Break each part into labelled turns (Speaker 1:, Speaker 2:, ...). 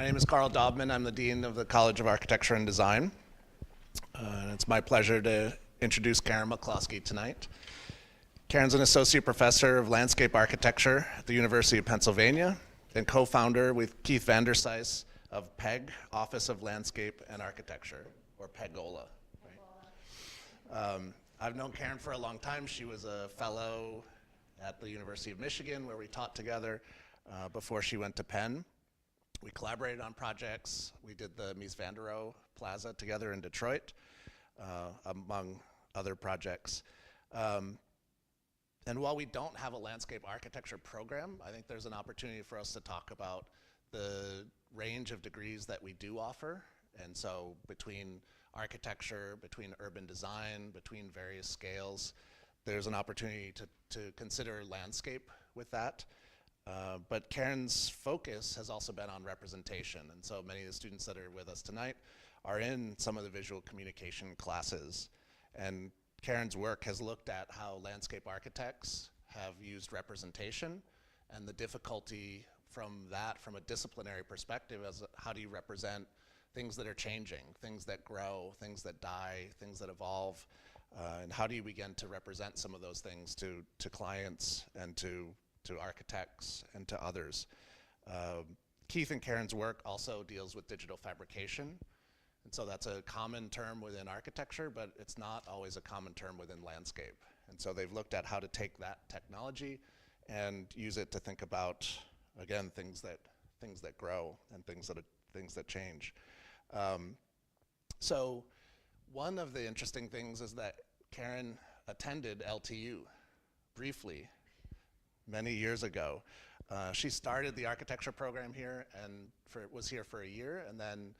Speaker 1: name is Carl Daubman. I'm the Dean of the College of Architecture and Design. And it's my pleasure to introduce Karen McCloskey tonight. Karen's an associate professor of landscape architecture at the University of Pennsylvania and co-founder with Keith Vandersice of PEG, Office of Landscape and Architecture, or PEGOLA. Right? I've known Karen for a long time. She was a fellow at the University of Michigan where we taught together before she went to Penn. We collaborated on projects. We did the Mies van der Rohe Plaza together in Detroit, among other projects. And while we don't have a landscape architecture program, I think there's an opportunity for us to talk about the range of degrees that we do offer. And so between architecture, between urban design, between various scales, there's an opportunity to consider landscape with that. But Karen's focus has also been on representation, and so many of the students that are with us tonight are in some of the visual communication classes. And Karen's work has looked at how landscape architects have used representation and the difficulty from that, from a disciplinary perspective, as how do you represent things that are changing, things that grow, things that die, things that evolve, and how do you begin to represent some of those things to clients and to architects and to others. Keith and Karen's work also deals with digital fabrication. And so that's a common term within architecture, but it's not always a common term within landscape. And so they've looked at how to take that technology and use it to think about, again, things that grow and things that change. So one of the interesting things is that Karen attended LTU briefly many years ago. She started the architecture program here and was here for a year, and then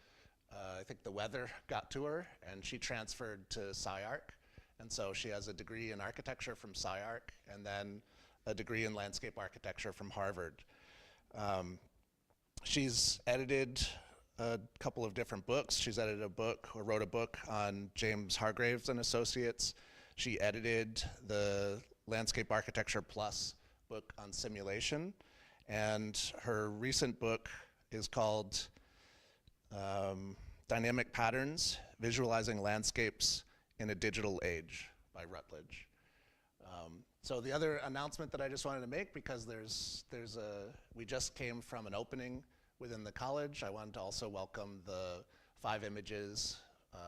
Speaker 1: I think the weather got to her and she transferred to SciArc. And so she has a degree in architecture from SciArc and then a degree in landscape architecture from Harvard. She's edited a couple of different books. She's edited a book or wrote a book on James Hargreaves and Associates. She edited the Landscape Architecture Plus book on simulation, and her recent book is called Dynamic Patterns, Visualizing Landscapes in a Digital Age by Routledge. So the other announcement that I just wanted to make, because we just came from an opening within the college, I wanted to also welcome the 5 Images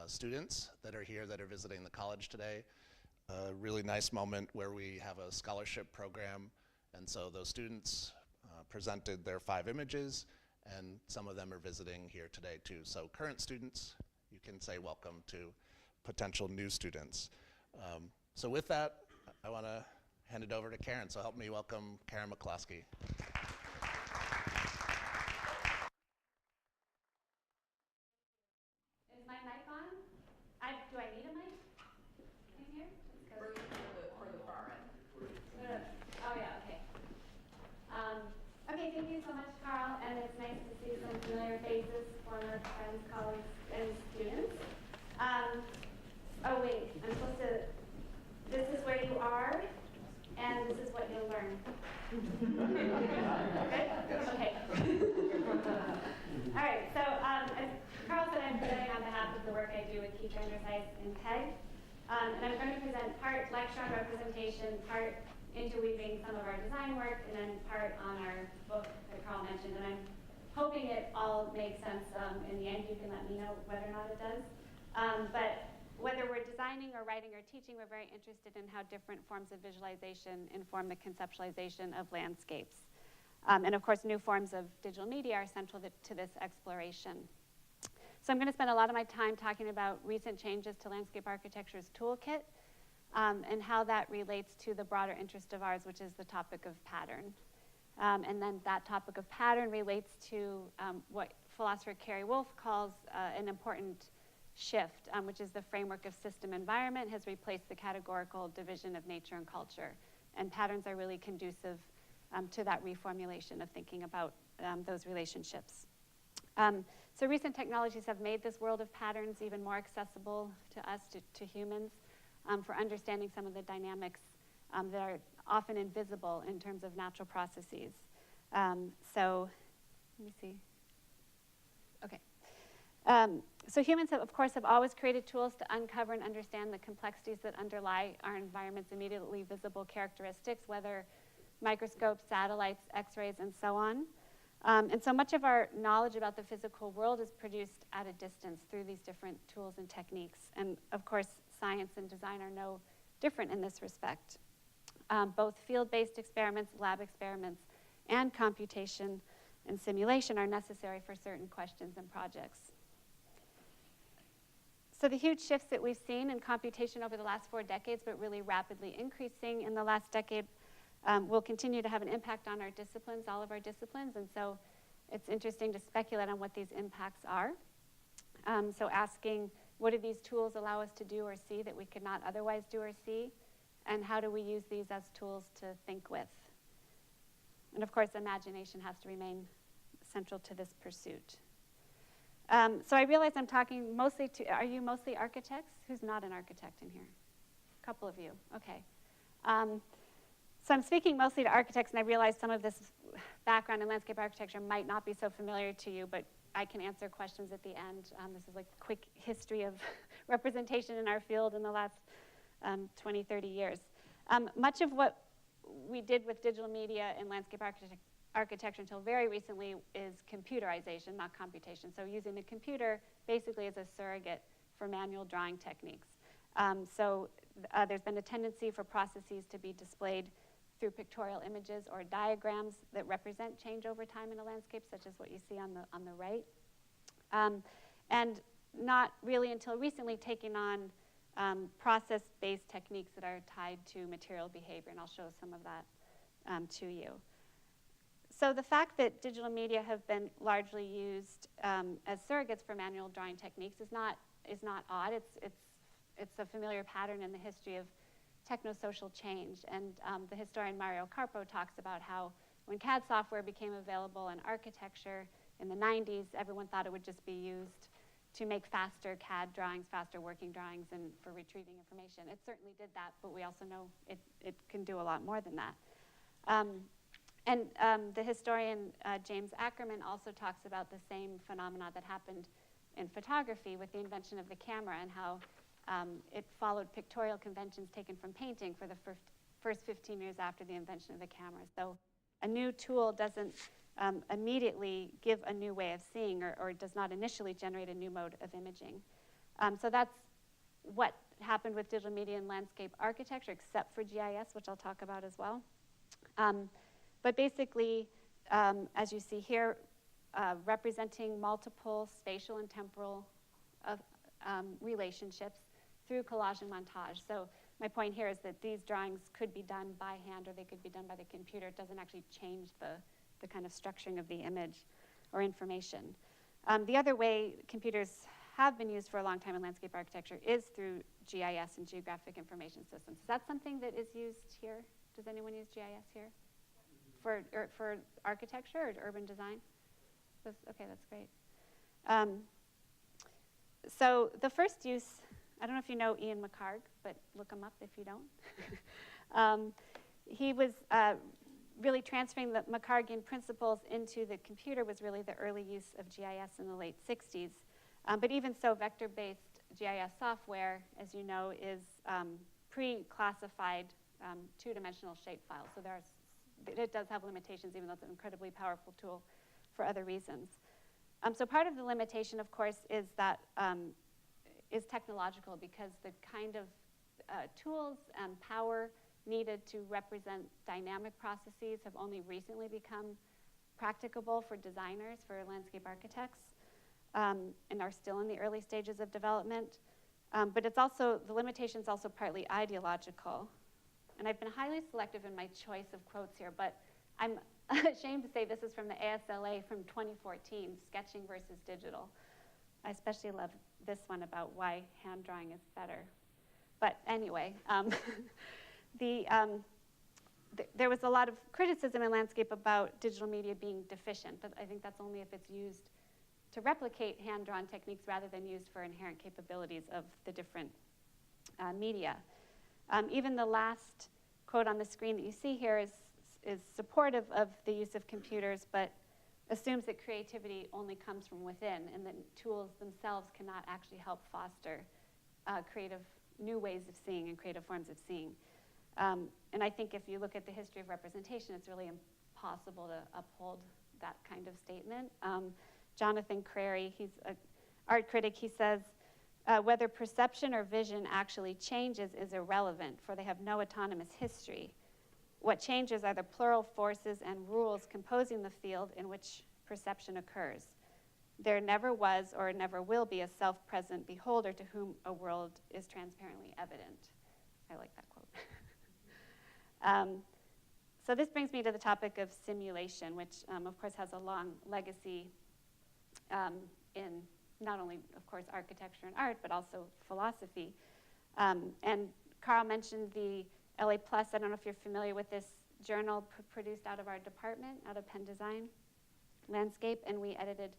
Speaker 1: students that are here that are visiting the college today. A really nice moment where we have a scholarship program. And so those students presented their 5 images, and some of them are visiting here today too. So current students, you can say welcome to potential new students. So with that, I want to hand it over to Karen. So help me welcome Karen McCloskey.
Speaker 2: Is my mic on? Do I need a mic in here?
Speaker 3: For the far end.
Speaker 2: Oh yeah, okay. Okay, thank you so much, Carl, and it's nice to see some familiar faces, former friends, colleagues, and students. Oh wait, I'm supposed to, this is where you are, and this is what you'll learn. Good? Okay. All right, so as Carl said, I'm presenting on behalf of the work I do with Keith Vandersice in PEG. And I'm going to present part lecture on representation, part interweaving some of our design work, and then part on our book that Carl mentioned. And I'm hoping it all makes sense. In the end, you can let me know whether or not it does. But whether we're designing or writing or teaching, we're very interested in how different forms of visualization inform the conceptualization of landscapes. And of course, new forms of digital media are central to this exploration. So I'm going to spend a lot of my time talking about recent changes to landscape architecture's toolkit and how that relates to the broader interest of ours, which is the topic of pattern. And then that topic of pattern relates to what philosopher Carrie Wolf calls an important shift, which is the framework of system environment has replaced the categorical division of nature and culture. And patterns are really conducive to that reformulation of thinking about those relationships. So recent technologies have made this world of patterns even more accessible to us, to humans, for understanding some of the dynamics that are often invisible in terms of natural processes. So let me see. So humans, of course, have always created tools to uncover and understand the complexities that underlie our environment's immediately visible characteristics, whether microscopes, satellites, X-rays, and so on. And so much of our knowledge about the physical world is produced at a distance through these different tools and techniques. And of course, science and design are no different in this respect. Both field-based experiments, lab experiments, and computation and simulation are necessary for certain questions and projects. So the huge shifts that we've seen in computation over the last 4 decades, but really rapidly increasing in the last decade, will continue to have an impact on our disciplines, all of our disciplines. And so it's interesting to speculate on what these impacts are. So asking, what do these tools allow us to do or see that we could not otherwise do or see? And how do we use these as tools to think with? And of course, imagination has to remain central to this pursuit. So I realize I'm talking mostly to, are you mostly architects? Who's not an architect in here? A couple of you, okay. So I'm speaking mostly to architects, and I realize some of this background in landscape architecture might not be so familiar to you, but I can answer questions at the end. This is like a quick history of representation in our field in the last 20, 30 years. Much of what we did with digital media and landscape architecture until very recently is computerization, not computation. So using the computer basically as a surrogate for manual drawing techniques. There's been a tendency for processes to be displayed through pictorial images or diagrams that represent change over time in a landscape, such as what you see on the right. And not really until recently taking on process-based techniques that are tied to material behavior, and I'll show some of that to you. So the fact that digital media have been largely used as surrogates for manual drawing techniques is not odd. It's a familiar pattern in the history of technosocial change. And the historian Mario Carpo talks about how when CAD software became available in architecture in the 90s, everyone thought it would just be used to make faster CAD drawings, faster working drawings, and for retrieving information. It certainly did that, but we also know it can do a lot more than that. The historian James Ackerman also talks about the same phenomena that happened in photography with the invention of the camera and how it followed pictorial conventions taken from painting for the first 15 years after the invention of the camera. So a new tool doesn't immediately give a new way of seeing or does not initially generate a new mode of imaging. So that's what happened with digital media and landscape architecture, except for GIS, which I'll talk about as well. But basically, as you see here, representing multiple spatial and temporal relationships through collage and montage. So my point here is that these drawings could be done by hand or they could be done by the computer. It doesn't actually change the kind of structuring of the image or information. The other way computers have been used for a long time in landscape architecture is through GIS and geographic information systems. Is that something that is used here? Does anyone use GIS here? For architecture or urban design? Okay, that's great. So the first use, I don't know if you know Ian McHarg, but look him up if you don't. He was really transferring the McHargian principles into the computer was really the early use of GIS in the late 60s. But even so, vector-based GIS software, as you know, is pre-classified two-dimensional shape files. So it does have limitations, even though it's an incredibly powerful tool for other reasons. So part of the limitation, of course, is that is technological, because the kind of tools and power needed to represent dynamic processes have only recently become practicable for designers, for landscape architects, and are still in the early stages of development. But it's also, the limitation is also partly ideological. And I've been highly selective in my choice of quotes here, but I'm ashamed to say this is from the ASLA from 2014, Sketching versus Digital. I especially love this one about why hand drawing is better. But anyway, there was a lot of criticism in landscape about digital media being deficient, but I think that's only if it's used to replicate hand-drawn techniques rather than used for inherent capabilities of the different media. Even the last quote on the screen that you see here is supportive of the use of computers, but
Speaker 4: assumes that creativity only comes from within, and that tools themselves cannot actually help foster creative new ways of seeing and creative forms of seeing. And I think if you look at the history of representation, it's really impossible to uphold that kind of statement. Jonathan Crary, he's an art critic, he says, whether perception or vision actually changes is irrelevant, for they have no autonomous history. What changes are the plural forces and rules composing the field in which perception occurs. There never was or never will be a self-present beholder to whom a world is transparently evident. I like that quote. So this brings me to the topic of simulation, which of course has a long legacy in not only, of course, architecture and art, but also philosophy. And Carl mentioned the LA Plus. I don't know if you're familiar with this journal produced out of our department, out of Penn Design Landscape, and we edited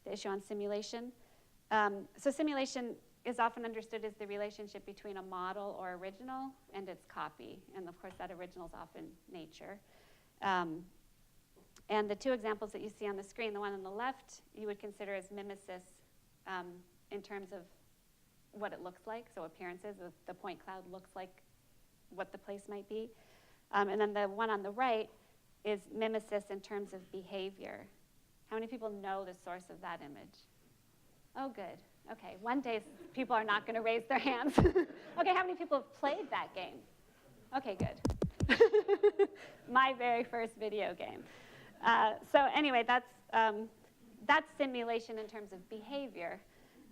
Speaker 4: the issue on simulation. So simulation is often understood as the relationship between a model or original and its copy. And of course, that original is often nature. And the two examples that you see on the screen, the one on the left, you would consider as mimesis in terms of what it looks like, so appearances. The point cloud looks like what the place might be. And then the one on the right is mimesis in terms of behavior. How many people know the source of that image? Oh, good. Okay, one day people are not going to raise their hands. Okay, how many people have played that game? Okay, good. My very first video game. So anyway, that's simulation in terms of behavior.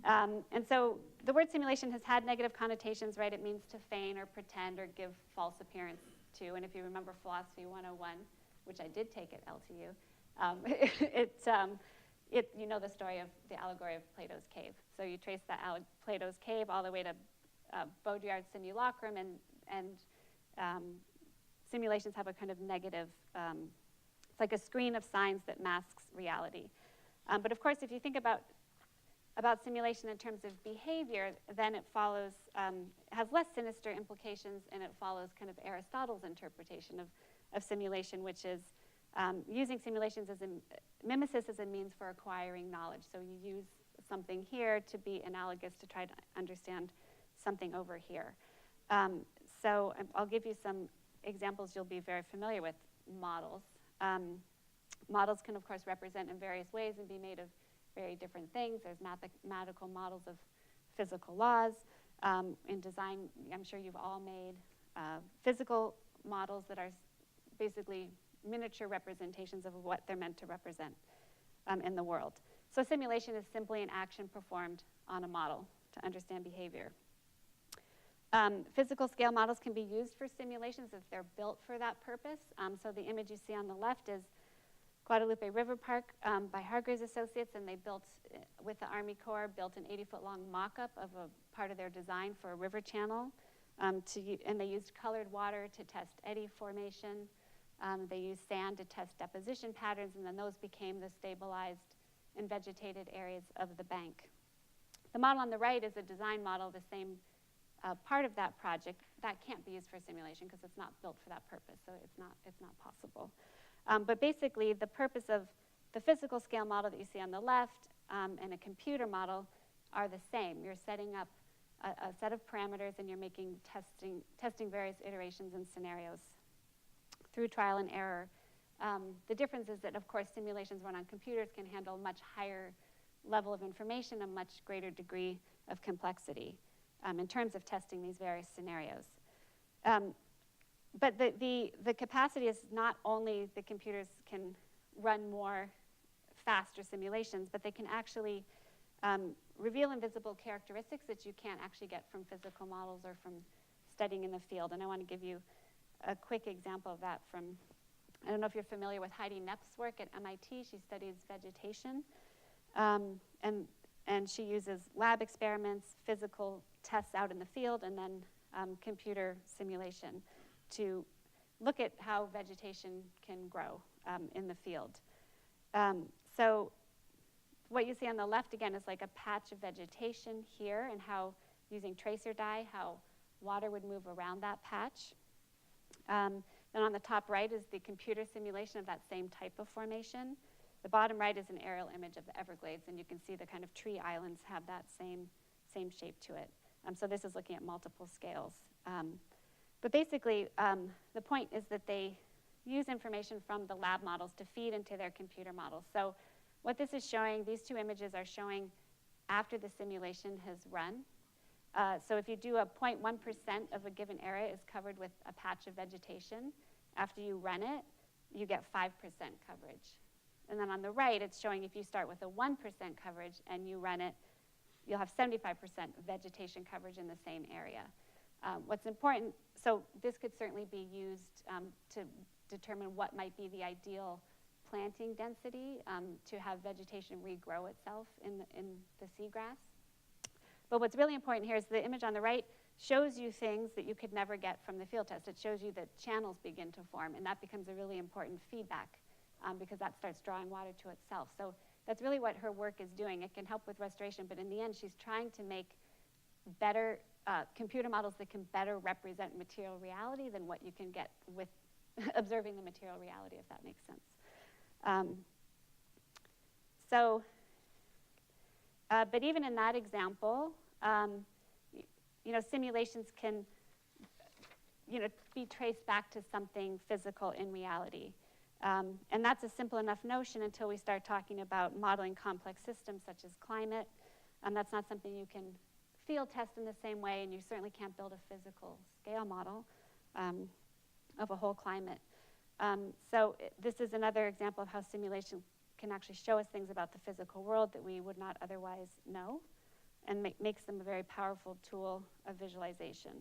Speaker 4: And so the word simulation has had negative connotations, right? It means to feign or pretend or give false appearance to. And if you remember Philosophy 101, which I did take at LTU, you know the story of the allegory of Plato's cave. So you trace Plato's cave all the way to Baudrillard's simulacrum, and simulations have a kind of negative, it's like a screen of signs that masks reality. But of course, if you think about simulation in terms of behavior, then it follows, has less sinister implications, and it follows kind of Aristotle's interpretation of simulation, which is using simulations as mimesis as a means for acquiring knowledge. So you use something here to be analogous to try to understand something over here. So I'll give you some examples you'll be very familiar with. Models. Models can, of course, represent in various ways and be made of very different things. There's mathematical models of physical laws. In design, I'm sure you've all made physical models that are basically miniature representations of what they're meant to represent in the world. So simulation is simply an action performed on a model to understand behavior. Physical scale models can be used for simulations if they're built for that purpose. So the image you see on the left is Guadalupe River Park by Hargreaves Associates, and they built, with the Army Corps, built an 80-foot long mock-up of a part of their design for a river channel. And they used colored water to test eddy formation. They used sand to test deposition patterns, and then those became the stabilized and vegetated areas of the bank. The model on the right is a design model, the same part of that project. That can't be used for simulation because it's not built for that purpose, so it's not possible. But basically, the purpose of the physical scale model that you see on the left and a computer model are the same. You're setting up a set of parameters, and you're testing various iterations and scenarios through trial and error. The difference is that, of course, simulations run on computers can handle much higher level of information, a much greater degree of complexity in terms of testing these various scenarios. But the capacity is not only the computers can run more faster simulations, but they can actually reveal invisible characteristics that you can't actually get from physical models or from studying in the field. And I want to give you a quick example of that from, I don't know if you're familiar with Heidi Knepp's work at MIT. She studies vegetation. And she uses lab experiments, physical tests out in the field, and then computer simulation to look at how vegetation can grow in the field. So what you see on the left, again, is like a patch of vegetation here, and how, using tracer dye, how water would move around that patch. Then on the top right is the computer simulation of that same type of formation. The bottom right is an aerial image of the Everglades, and you can see the kind of tree islands have that same shape to it. So this is looking at multiple scales. But basically, the point is that they use information from the lab models to feed into their computer models. So what this is showing, these two images are showing after the simulation has run. So if you do a 0.1% of a given area is covered with a patch of vegetation, after you run it, you get 5% coverage. And then on the right, it's showing if you start with a 1% coverage and you run it, you'll have 75% vegetation coverage in the same area. What's important, so this could certainly be used to determine what might be the ideal planting density to have vegetation regrow itself in the seagrass. But what's really important here is the image on the right shows you things that you could never get from the field test. It shows you that channels begin to form, and that becomes a really important feedback because that starts drawing water to itself. So that's really what her work is doing. It can help with restoration, but in the end, she's trying to make better computer models that can better represent material reality than what you can get with observing the material reality, if that makes sense. But even in that example, simulations can, be traced back to something physical in reality. And that's a simple enough notion until we start talking about modeling complex systems such as climate. That's not something you can field test in the same way, and you certainly can't build a physical scale model of a whole climate. So this is another example of how simulation can actually show us things about the physical world that we would not otherwise know, and makes them a very powerful tool of visualization.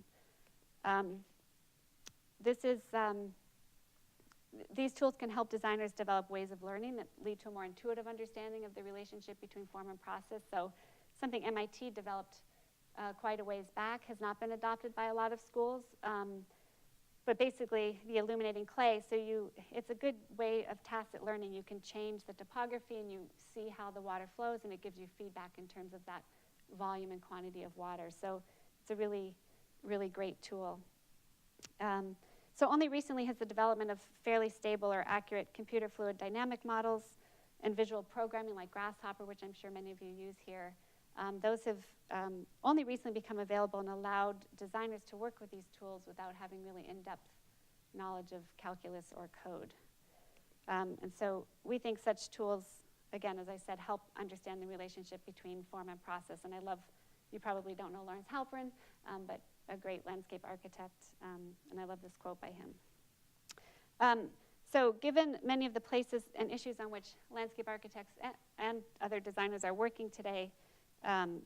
Speaker 4: These tools can help designers develop ways of learning that lead to a more intuitive understanding of the relationship between form and process. So something MIT developed quite a ways back has not been adopted by a lot of schools. But basically, the illuminating clay, so it's a good way of tacit learning. You can change the topography and you see how the water flows, and it gives you feedback in terms of that volume and quantity of water. So it's a really, really great tool. So only recently has the development of fairly stable or accurate computer fluid dynamic models and visual programming like Grasshopper, which I'm sure many of you use here, those have only recently become available and allowed designers to work with these tools without having really in-depth knowledge of calculus or code. And so we think such tools, again, as I said, help understand the relationship between form and process. And I love, you probably don't know Lawrence Halpern, but a great landscape architect, and I love this quote by him. So given many of the places and issues on which landscape architects and other designers are working today,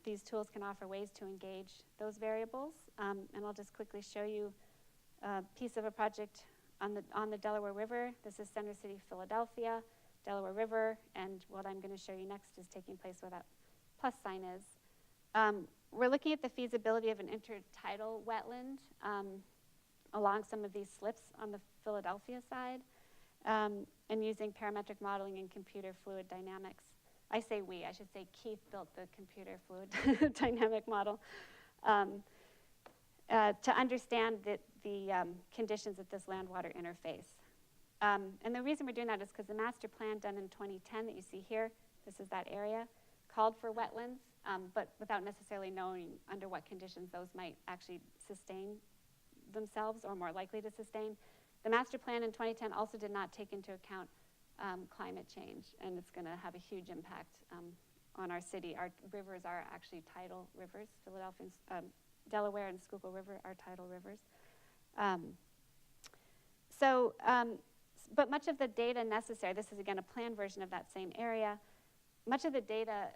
Speaker 4: these tools can offer ways to engage those variables. And I'll just quickly show you a piece of a project on the Delaware River. This is Center City, Philadelphia, Delaware River, and what I'm going to show you next is taking place where that plus sign is. We're looking at the feasibility of an intertidal wetland along some of these slips on the Philadelphia side, and using parametric modeling and computer fluid dynamics. I say we, I should say Keith built the computer fluid dynamic model to understand the conditions at this land-water interface. And the reason we're doing that is because the master plan done in 2010 that you see here, this is that area, called for wetlands, but without necessarily knowing under what conditions those might actually sustain themselves or more likely to sustain. The master plan in 2010 also did not take into account climate change, and it's going to have a huge impact on our city. Our rivers are actually tidal rivers. Philadelphia, Delaware and Schuylkill River are tidal rivers. But much of the data necessary, this is again a planned version of that same area, much of the data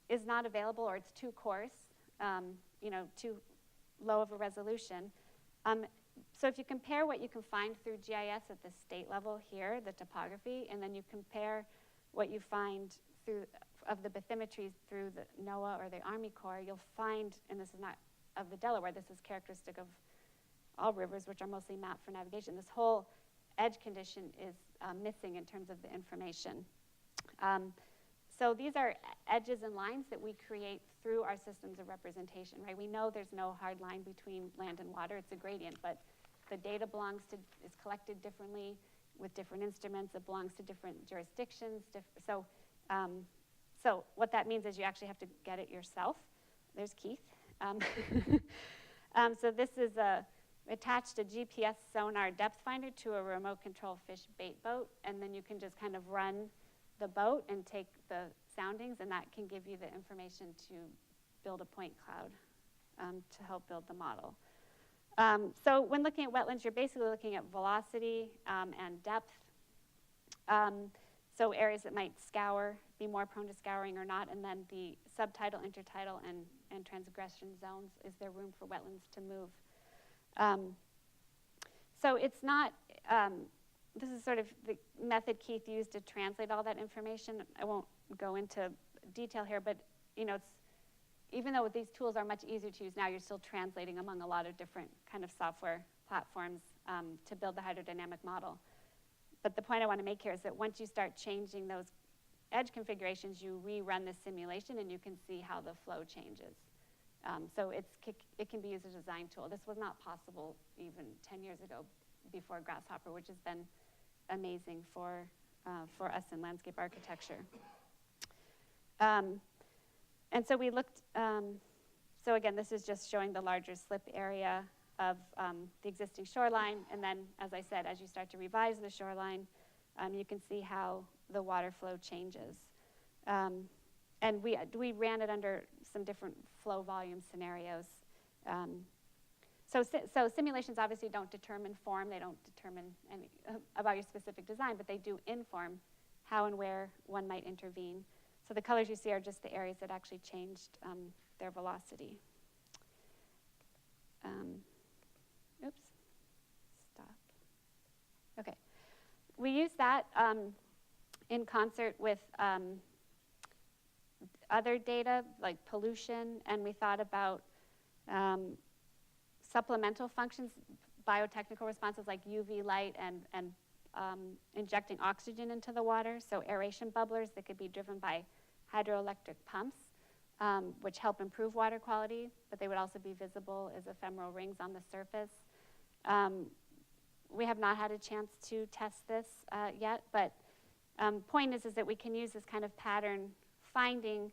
Speaker 4: is not available, or it's too coarse, too low of a resolution. So if you compare what you can find through GIS at the state level here, the topography, and then you compare what you find of the bathymetry through the NOAA or the Army Corps, you'll find, and this is not of the Delaware, this is characteristic of all rivers, which are mostly mapped for navigation. This whole edge condition is missing in terms of the information. So these are edges and lines that we create through our systems of representation, right? We know there's no hard line between land and water. It's a gradient, but the data is collected differently. with different instruments. It belongs to different jurisdictions. So what that means is you actually have to get it yourself. There's Keith. So this is attached a GPS sonar depth finder to a remote control fish bait boat, and then you can just kind of run the boat and take the soundings, and that can give you the information to build a point cloud to help build the model. So when looking at wetlands, you're basically looking at velocity and depth. So areas that might scour, be more prone to scouring or not, and then the subtidal, intertidal, and transgression zones. Is there room for wetlands to move? So it's not, this is sort of the method Keith used to translate all that information. I won't go into detail here, but it's, even though these tools are much easier to use now, you're still translating among a lot of different kind of software platforms to build the hydrodynamic model. But the point I want to make here is that once you start changing those edge configurations, you rerun the simulation and you can see how the flow changes. So it can be used as a design tool. This was not possible even 10 years ago before Grasshopper, which has been amazing for us in landscape architecture. And so we looked, so again, this is just showing the larger slip area of the existing shoreline. And then, as I said, as you start to revise the shoreline, you can see how the water flow changes. And we ran it under some different flow volume scenarios. So simulations obviously don't determine form. They don't determine any about your specific design, but they do inform how and where one might intervene. So the colors you see are just the areas that actually changed their velocity. Oops, stop. Okay, we use that in concert with other data like pollution, and we thought about supplemental functions, biotechnical responses like UV light and injecting oxygen into the water, so aeration bubblers that could be driven by hydroelectric pumps, which help improve water quality, but they would also be visible as ephemeral rings on the surface. We have not had a chance to test this yet, but point is that we can use this kind of pattern finding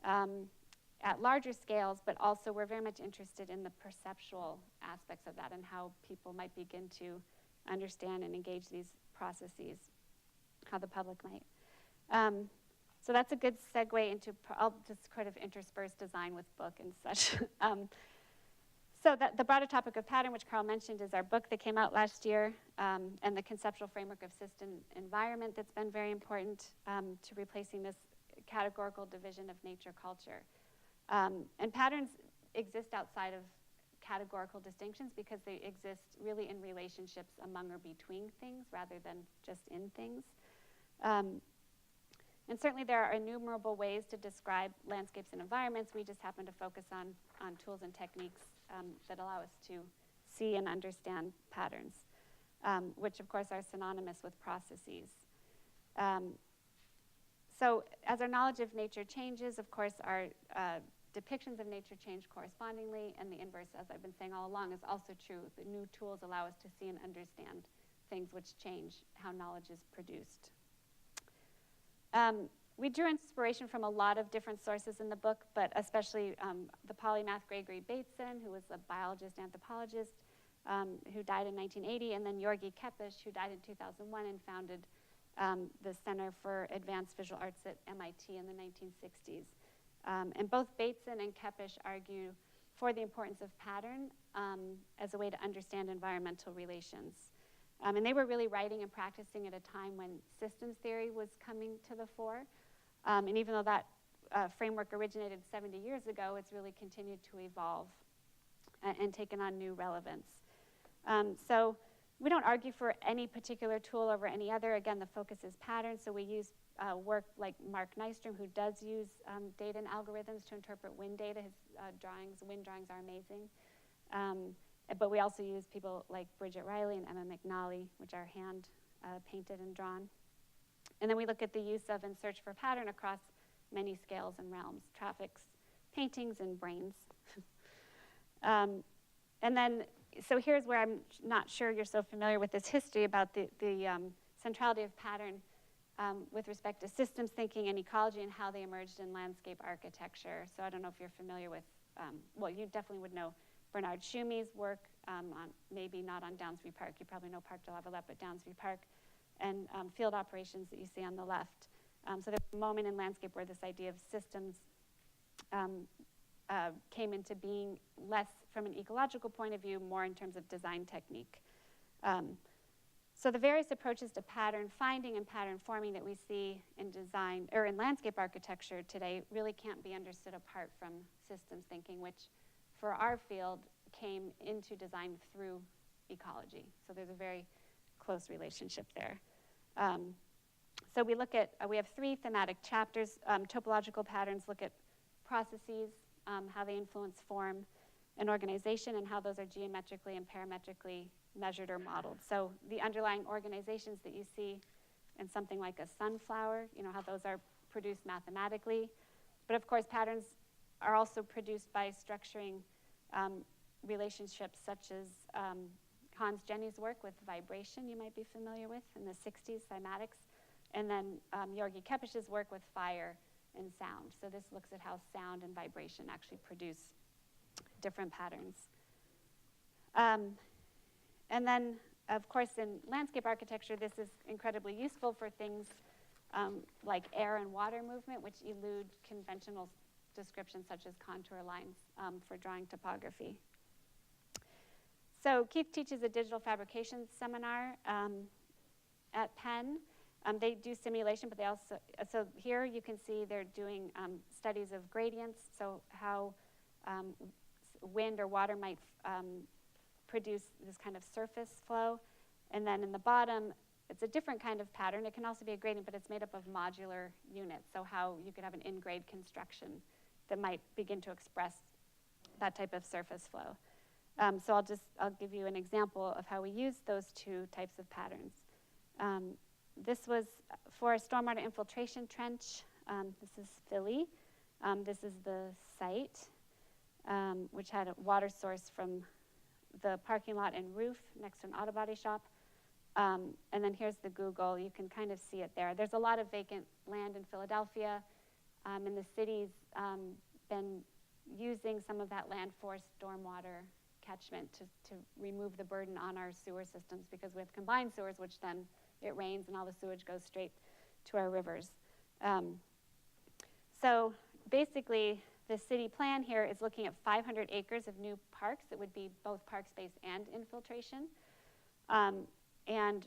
Speaker 4: at larger scales, but also we're very much interested in the perceptual aspects of that and how people might begin to understand and engage these processes, how the public might. So that's a good segue into, I'll just kind of intersperse design with book and such. So the broader topic of pattern, which Carl mentioned, is our book that came out last year, and the conceptual framework of system environment that's been very important to replacing this categorical division of nature culture. And patterns exist outside of categorical distinctions because they exist really in relationships among or between things rather than just in things. And certainly there are innumerable ways to describe landscapes and environments. We just happen to focus on tools and techniques that allow us to see and understand patterns, which of course are synonymous with processes. So as our knowledge of nature changes, of course, our depictions of nature change correspondingly, and the inverse, as I've been saying all along, is also true. The new tools allow us to see and understand things which change how knowledge is produced. We drew inspiration from a lot of different sources in the book, but especially the polymath Gregory Bateson, who was a biologist, anthropologist, who died in 1980, and then Georgi Kepesh, who died in 2001 and founded the Center for Advanced Visual Arts at MIT in the 1960s. And both Bateson and Kepesh argue for the importance of pattern as a way to understand environmental relations. And they were really writing and practicing at a time when systems theory was coming to the fore. And even though that framework originated 70 years ago, it's really continued to evolve and taken on new relevance. So we don't argue for any particular tool over any other. Again, the focus is patterns. So we use work like Mark Nystrom, who does use data and algorithms to interpret wind data. His wind drawings are amazing. But we also use people like Bridget Riley and Emma McNally, which are hand painted and drawn. And then we look at the use of and search for pattern across many scales and realms, traffics, paintings, and brains. And then, so here's where I'm not sure you're so familiar with this history about the centrality of pattern with respect to systems thinking and ecology and how they emerged in landscape architecture. So I don't know if you're familiar with, well, you definitely would know Bernard Shumi's work, maybe not on Downsview Park. You probably know Parc de la Valette, but Downsview Park, and field operations that you see on the left. So there's a moment in landscape where this idea of systems came into being less from an ecological point of view, more in terms of design technique. So the various approaches to pattern finding and pattern forming that we see in design, or in landscape architecture today, really can't be understood apart from systems thinking, which for our field came into design through ecology. So there's a very close relationship there. So we look at, we have 3 thematic chapters. Topological patterns look at processes, how they influence form and organization, and how those are geometrically and parametrically measured or modeled. So the underlying organizations that you see in something like a sunflower, you know, how those are produced mathematically. But of course, patterns are also produced by structuring relationships such as Hans Jenny's work with vibration, you might be familiar with, in the 60s, cymatics, and then Jorgi Kepes's work with fire and sound. So this looks at how sound and vibration actually produce different patterns. And then, of course, in landscape architecture, this is incredibly useful for things like air and water movement, which elude conventional descriptions such as contour lines for drawing topography. So Keith teaches a digital fabrication seminar at Penn. They do simulation, but they also, so here you can see they're doing studies of gradients, so how wind or water might produce this kind of surface flow. And then in the bottom, it's a different kind of pattern. It can also be a gradient, but it's made up of modular units, so how you could have an in-grade construction that might begin to express that type of surface flow. So I'll give you an example of how we use those 2 types of patterns. This was for a stormwater infiltration trench. This is Philly. This is the site, which had a water source from the parking lot and roof next to an auto body shop. And then here's the Google. You can kind of see it there. There's a lot of vacant land in Philadelphia, and the city's been using some of that land for stormwater catchment to remove the burden on our sewer systems, because we have combined sewers, which then it rains and all the sewage goes straight to our rivers. So basically, the city plan here is looking at 500 acres of new parks that would be both park space and infiltration. And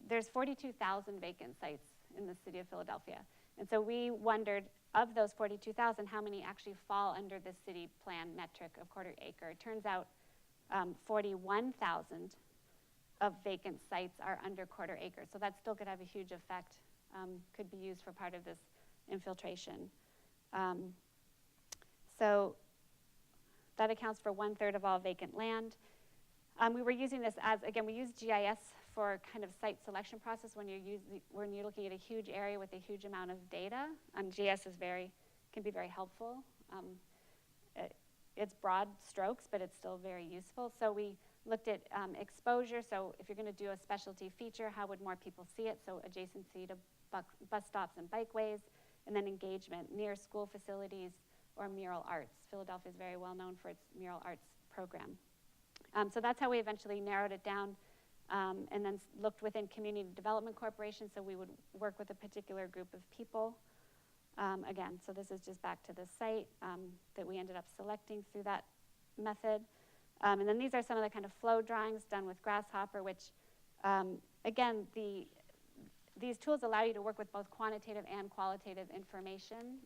Speaker 4: there's 42,000 vacant sites in the city of Philadelphia. And so we wondered, of those 42,000, how many actually fall under the city plan metric of quarter acre. It turns out 41,000 of vacant sites are under quarter acre. So that still could have a huge effect, could be used for part of this infiltration. So that accounts for 1/3 of all vacant land. We were using this as, again, we use GIS for kind of site selection process when you're looking at a huge area with a huge amount of data. GIS can be very helpful. It's broad strokes, but it's still very useful. So we looked at exposure. So if you're going to do a specialty feature, how would more people see it? So adjacency to bus stops and bikeways, and then engagement near school facilities or mural arts. Philadelphia is very well known for its mural arts program. So that's how we eventually narrowed it down, and then looked within community development corporations, so we would work with a particular group of people. Again, so this is just back to the site that we ended up selecting through that method. And then these are some of the kind of flow drawings done with Grasshopper, which, again, these tools allow you to work with both quantitative and qualitative information,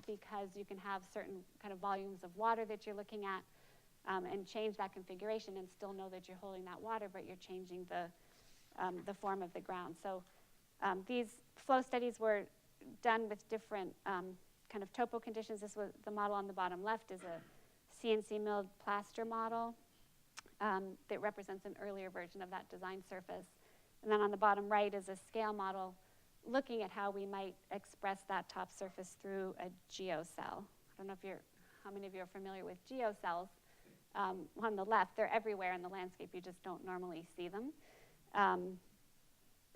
Speaker 4: because you can have certain kind of volumes of water that you're looking at, and change that configuration and still know that you're holding that water, but you're changing the form of the ground. So these flow studies were done with different kind of topo conditions. This was the model on the bottom left is a CNC milled plaster model that represents an earlier version of that design surface. And then on the bottom right is a scale model looking at how we might express that top surface through a geocell. I don't know how many of you are familiar with geocells. On the left, they're everywhere in the landscape. You just don't normally see them.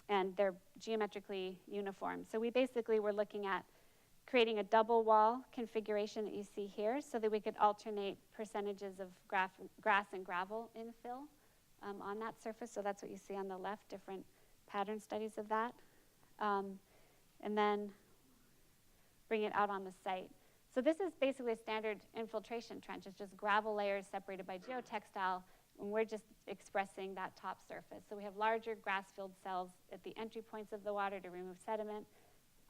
Speaker 4: and they're geometrically uniform. So we basically were looking at creating a double wall configuration that you see here so that we could alternate percentages of grass and gravel infill on that surface. So that's what you see on the left, different pattern studies of that. And then bring it out on the site. So this is basically a standard infiltration trench. It's just gravel layers separated by geotextile, and we're just expressing that top surface. So we have larger grass-filled cells at the entry points of the water to remove sediment,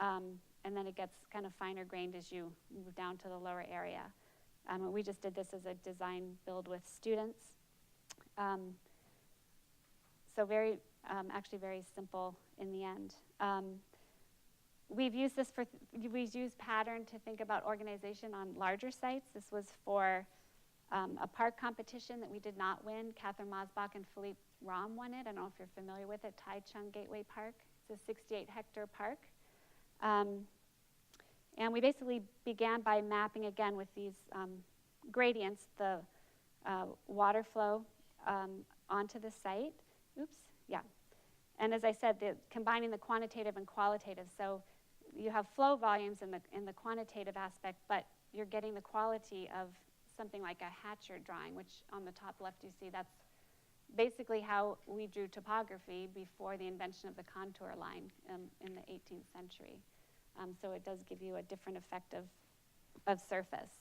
Speaker 4: and then it gets kind of finer grained as you move down to the lower area. And we just did this as a design build with students. So very, actually very simple in the end. We've used this for, we've used pattern to think about organization on larger sites. This was for a park competition that we did not win. Catherine Mosbach and Philippe Rahm won it. I don't know if you're familiar with it, Taichung Gateway Park. It's a 68-hectare park. And we basically began by mapping, again, with these gradients, the water flow onto the site. Oops, yeah. And as I said, combining the quantitative and qualitative. So you have flow volumes in the quantitative aspect, but you're getting the quality of something like a Hatcher drawing, which on the top left you see, that's basically how we drew topography before the invention of the contour line in the 18th century. So it does give you a different effect of surface.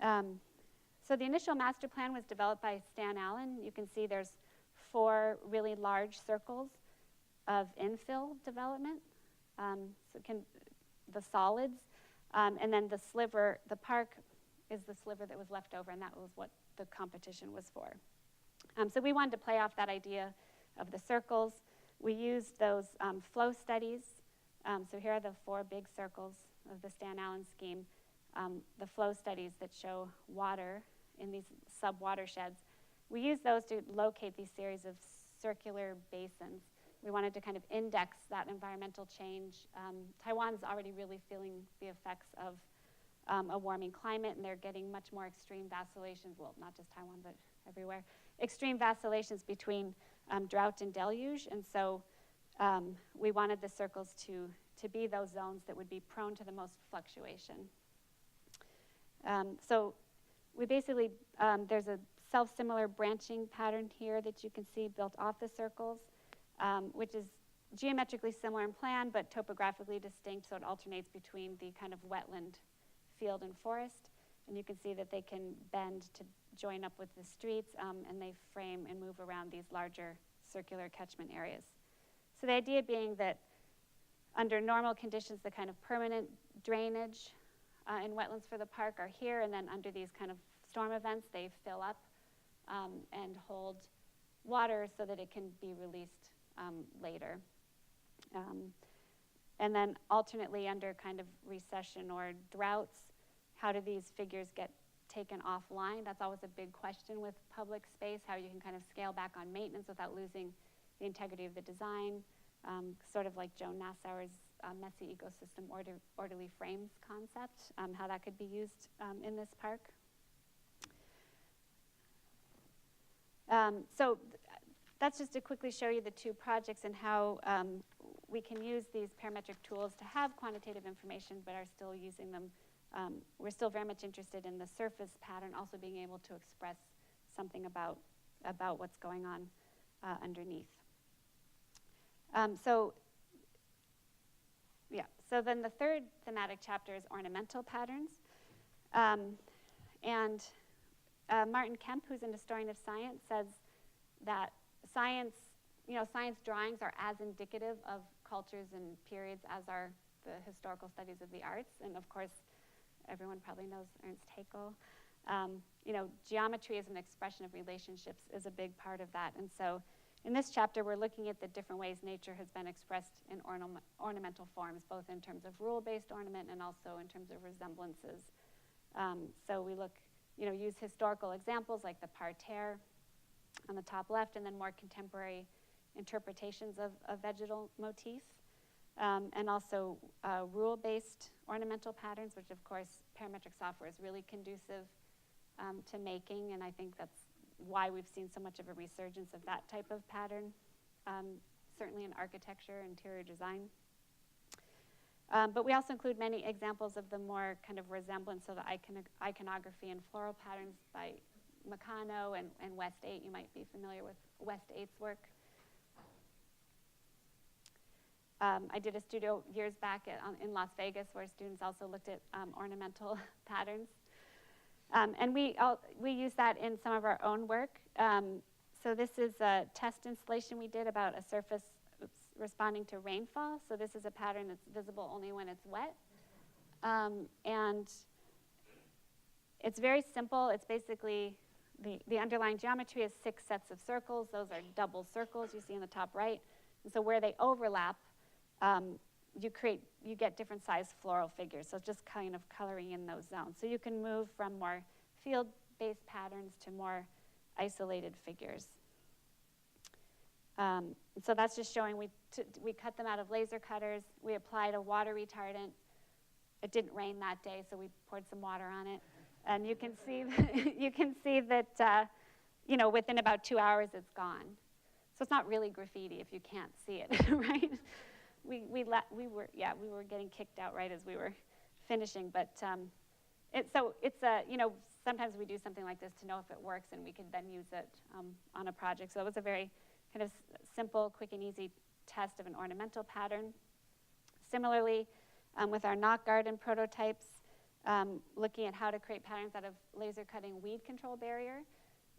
Speaker 4: So the initial master plan was developed by Stan Allen. You can see there's 4 really large circles of infill development, the solids, and then the sliver, the park is the sliver that was left over, and that was what the competition was for. So we wanted to play off that idea of the circles. We used those flow studies. So here are the 4 big circles of the Stan Allen scheme, the flow studies that show water in these sub-watersheds. We used those to locate these series of circular basins. We wanted to kind of index that environmental change. Taiwan's already really feeling the effects of a warming climate, and they're getting much more extreme vacillations, well, not just Taiwan, but everywhere, extreme vacillations between drought and deluge. And so we wanted the circles to be those zones that would be prone to the most fluctuation. So we basically, there's a self-similar branching pattern here that you can see built off the circles, which is geometrically similar in plan, but topographically distinct, so it alternates between the kind of wetland, field, and forest. And you can see that they can bend to join up with the streets, and they frame and move around these larger circular catchment areas. So the idea being that under normal conditions, the kind of permanent drainage in wetlands for the park are here, and then under these kind of storm events, they fill up and hold water so that it can be released later. And then alternately under kind of recession or droughts, how do these figures get taken offline? That's always a big question with public space, how you can kind of scale back on maintenance without losing the integrity of the design, sort of like Joan Nassauer's messy ecosystem orderly frames concept, how that could be used in this park. So that's just to quickly show you the 2 projects and how we can use these parametric tools to have quantitative information, but are still using them. We're still very much interested in the surface pattern, also being able to express something about what's going on underneath. So then the 3rd thematic chapter is ornamental patterns. And Martin Kemp, who's an historian of science, says that science drawings are as indicative of cultures and periods as are the historical studies of the arts. And of course, everyone probably knows Ernst Haeckel. Geometry as an expression of relationships is a big part of that. And so in this chapter, we're looking at the different ways nature has been expressed in ornamental forms, both in terms of rule-based ornament and also in terms of resemblances. So we look, use historical examples like the parterre on the top left, and then more contemporary interpretations of vegetal motif, and also rule-based ornamental patterns, which of course parametric software is really conducive to making, and I think that's why we've seen so much of a resurgence of that type of pattern certainly in architecture, interior design. But we also include many examples of the more kind of resemblance of the iconography and floral patterns by Meccano and West 8. You might be familiar with West 8's work. I did a studio years back in Las Vegas where students also looked at ornamental patterns. And we use that in some of our own work. So this is a test installation we did about a surface responding to rainfall. So this is a pattern that's visible only when it's wet. And it's very simple. It's basically the underlying geometry is 6 sets of circles. Those are double circles you see in the top right. And so where they overlap, you get different size floral figures. So it's just kind of coloring in those zones. So you can move from more field-based patterns to more isolated figures. So that's just showing we cut them out of laser cutters. We applied a water retardant. It didn't rain that day, so we poured some water on it. And you can see that within about 2 hours it's gone. So it's not really graffiti if you can't see it, right? We were getting kicked out right as we were finishing, but sometimes we do something like this to know if it works, and we could then use it on a project. So it was a very kind of simple, quick and easy test of an ornamental pattern. Similarly, with our knot garden prototypes, looking at how to create patterns out of laser cutting weed control barrier.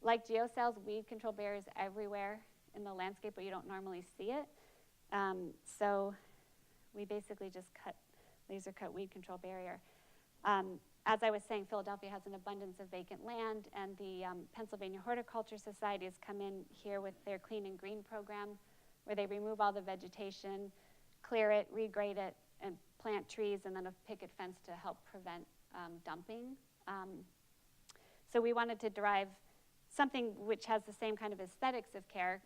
Speaker 4: Like geocells, weed control barrier is everywhere in the landscape, but you don't normally see it. So we basically just laser cut weed control barrier. As I was saying, Philadelphia has an abundance of vacant land, and the Pennsylvania Horticulture Society has come in here with their Clean and Green program, where they remove all the vegetation, clear it, regrade it, and plant trees, and then a picket fence to help prevent dumping. So we wanted to derive something which has the same kind of aesthetics of care,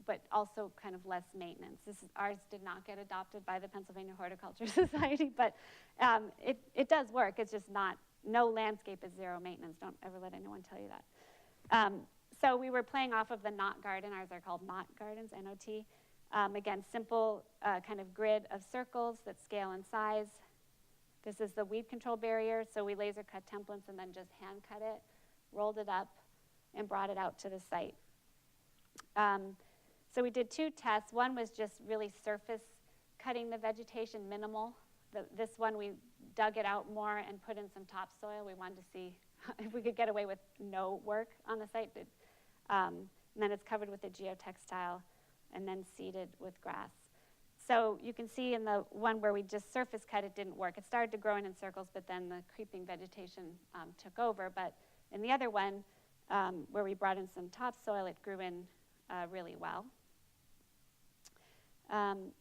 Speaker 4: but also kind of less maintenance. Ours did not get adopted by the Pennsylvania Horticulture Society, but it does work. It's just no landscape is zero maintenance. Don't ever let anyone tell you that. So we were playing off of the knot garden. Ours are called knot gardens, N-O-T. Again, simple kind of grid of circles that scale in size. This is the weed control barrier. So we laser cut templates and then just hand cut it, rolled it up, and brought it out to the site. So we did 2 tests. One was just really surface cutting the vegetation, minimal. This one we dug it out more and put in some topsoil. We wanted to see if we could get away with no work on the site. And then it's covered with a geotextile and then seeded with grass. So you can see in the one where we just surface cut, it didn't work. It started to grow in circles, but then the creeping vegetation took over. But in the other one, where we brought in some topsoil, it grew in really well. And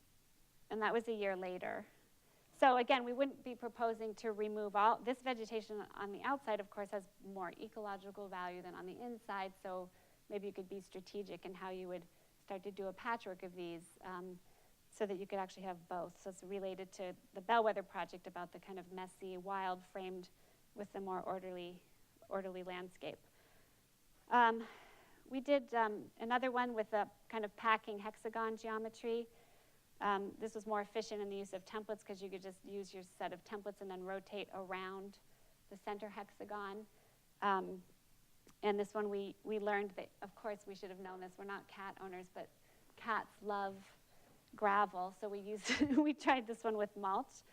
Speaker 4: that was a year later. So again, we wouldn't be proposing to remove all. This vegetation on the outside, of course, has more ecological value than on the inside. So maybe you could be strategic in how you would start to do a patchwork of these so that you could actually have both. So it's related to the Bellwether project about the kind of messy, wild, framed with the more orderly landscape. We did another one with a kind of packing hexagon geometry. This was more efficient in the use of templates because you could just use your set of templates and then rotate around the center hexagon. And this one we learned that, of course, we should have known this. We're not cat owners, but cats love gravel. So we tried this one with mulch.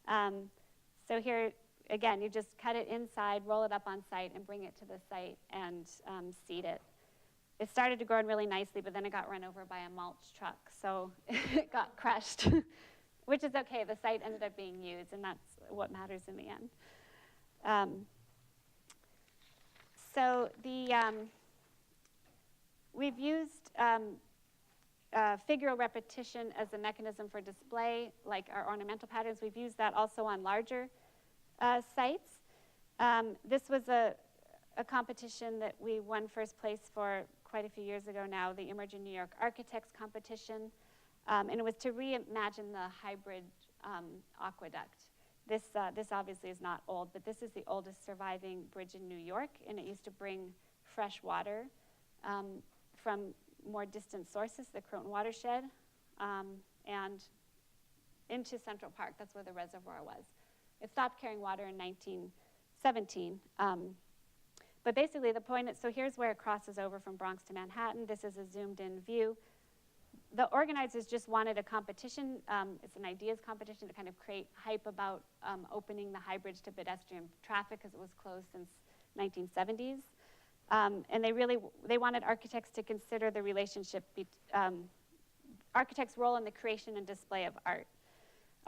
Speaker 4: So here, again, you just cut it inside, roll it up on site, and bring it to the site and seed it. It started to grow in really nicely, but then it got run over by a mulch truck, so it got crushed, which is okay. The site ended up being used, and that's what matters in the end. So we've used figural repetition as a mechanism for display, like our ornamental patterns. We've used that also on larger sites. This was a competition that we won first place for quite a few years ago now, the Emerging New York Architects Competition. And it was to reimagine the hybrid aqueduct. This obviously is not old, but this is the oldest surviving bridge in New York, and it used to bring fresh water from more distant sources, the Croton watershed, and into Central Park. That's where the reservoir was. It stopped carrying water in 1917. But basically the point is, so here's where it crosses over from Bronx to Manhattan. This is a zoomed in view. The organizers just wanted a competition. It's an ideas competition to kind of create hype about opening the High Bridge to pedestrian traffic because it was closed since 1970s. And they wanted architects to consider the relationship, architects' role in the creation and display of art.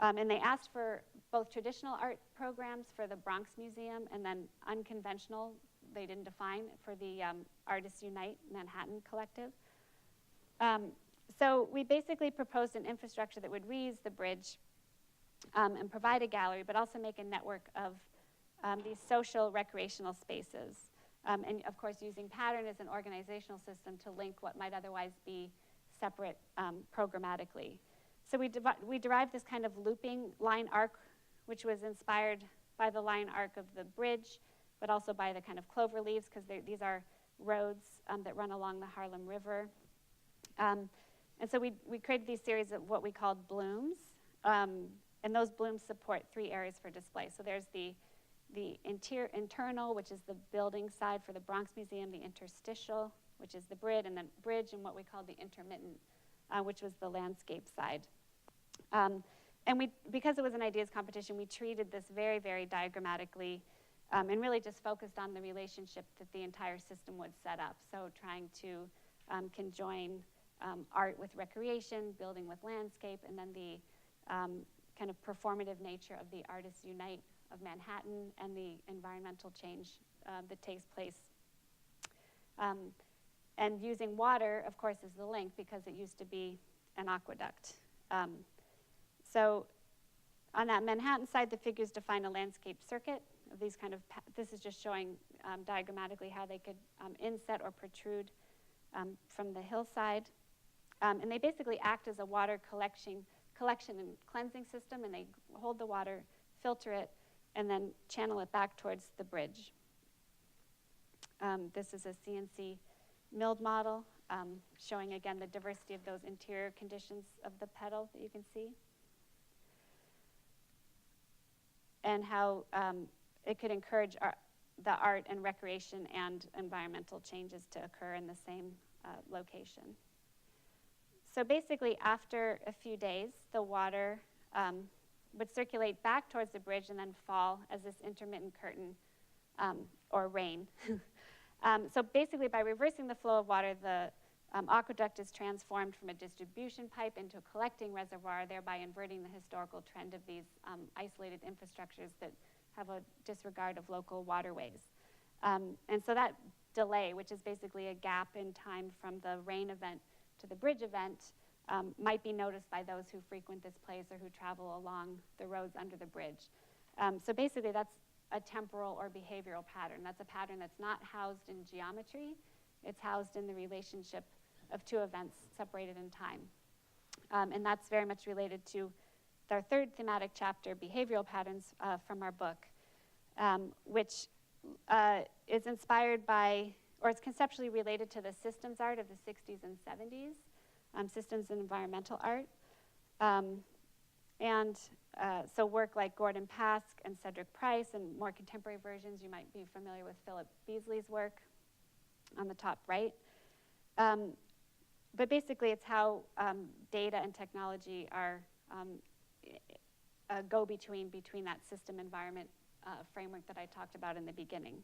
Speaker 4: And they asked for both traditional art programs for the Bronx Museum and then unconventional, they didn't define, for the Artists Unite Manhattan Collective. So we basically proposed an infrastructure that would reuse the bridge and provide a gallery, but also make a network of these social recreational spaces. And of course, using pattern as an organizational system to link what might otherwise be separate programmatically. So we derived this kind of looping line arc, which was inspired by the line arc of the bridge, but also by the kind of clover leaves, because these are roads that run along the Harlem River. And so we created these series of what we called blooms, and those blooms support 3 areas for display. So there's the internal, which is the building side for the Bronx Museum, the interstitial, which is the bridge, and what we call the intermittent, which was the landscape side. And because it was an ideas competition, we treated this very, very diagrammatically and really just focused on the relationship that the entire system would set up. So trying to conjoin art with recreation, building with landscape, and then the kind of performative nature of the Artists Unite of Manhattan and the environmental change that takes place. And using water, of course, is the link because it used to be an aqueduct. So on that Manhattan side, the figures define a landscape circuit of these kind of, this is just showing diagrammatically how they could inset or protrude from the hillside. And they basically act as a water collection and cleansing system, and they hold the water, filter it, and then channel it back towards the bridge. This is a CNC milled model showing, again, the diversity of those interior conditions of the pedal that you can see. And how it could encourage the art and recreation and environmental changes to occur in the same location. So basically, after a few days, the water would circulate back towards the bridge and then fall as this intermittent curtain or rain. So basically, by reversing the flow of water, the aqueduct is transformed from a distribution pipe into a collecting reservoir, thereby inverting the historical trend of these isolated infrastructures that have a disregard of local waterways. And so that delay, which is basically a gap in time from the rain event to the bridge event, might be noticed by those who frequent this place or who travel along the roads under the bridge. So basically, that's a temporal or behavioral pattern. That's a pattern that's not housed in geometry. It's housed in the relationship of 2 events separated in time. And that's very much related to our 3rd thematic chapter, behavioral patterns, from our book, which is inspired by, or it's conceptually related to the systems art of the 60s and 70s, systems and environmental art. So work like Gordon Pask and Cedric Price, and more contemporary versions, you might be familiar with Philip Beasley's work on the top right. But basically, it's how data and technology are go-between between that system environment framework that I talked about in the beginning.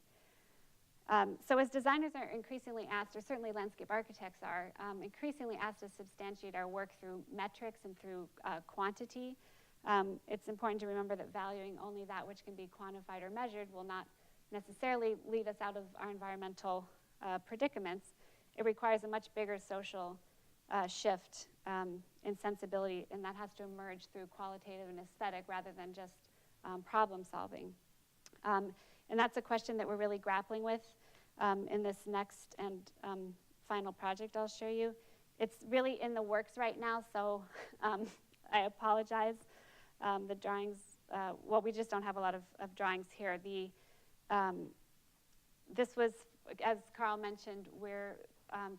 Speaker 4: So as designers are increasingly asked, or certainly landscape architects are, increasingly asked to substantiate our work through metrics and through quantity, it's important to remember that valuing only that which can be quantified or measured will not necessarily lead us out of our environmental predicaments. It requires a much bigger social shift in sensibility, and that has to emerge through qualitative and aesthetic rather than just problem solving. And that's a question that we're really grappling with in this next and final project I'll show you. It's really in the works right now, so I apologize. The drawings, well, we just don't have a lot of drawings here. This was, as Carl mentioned, we're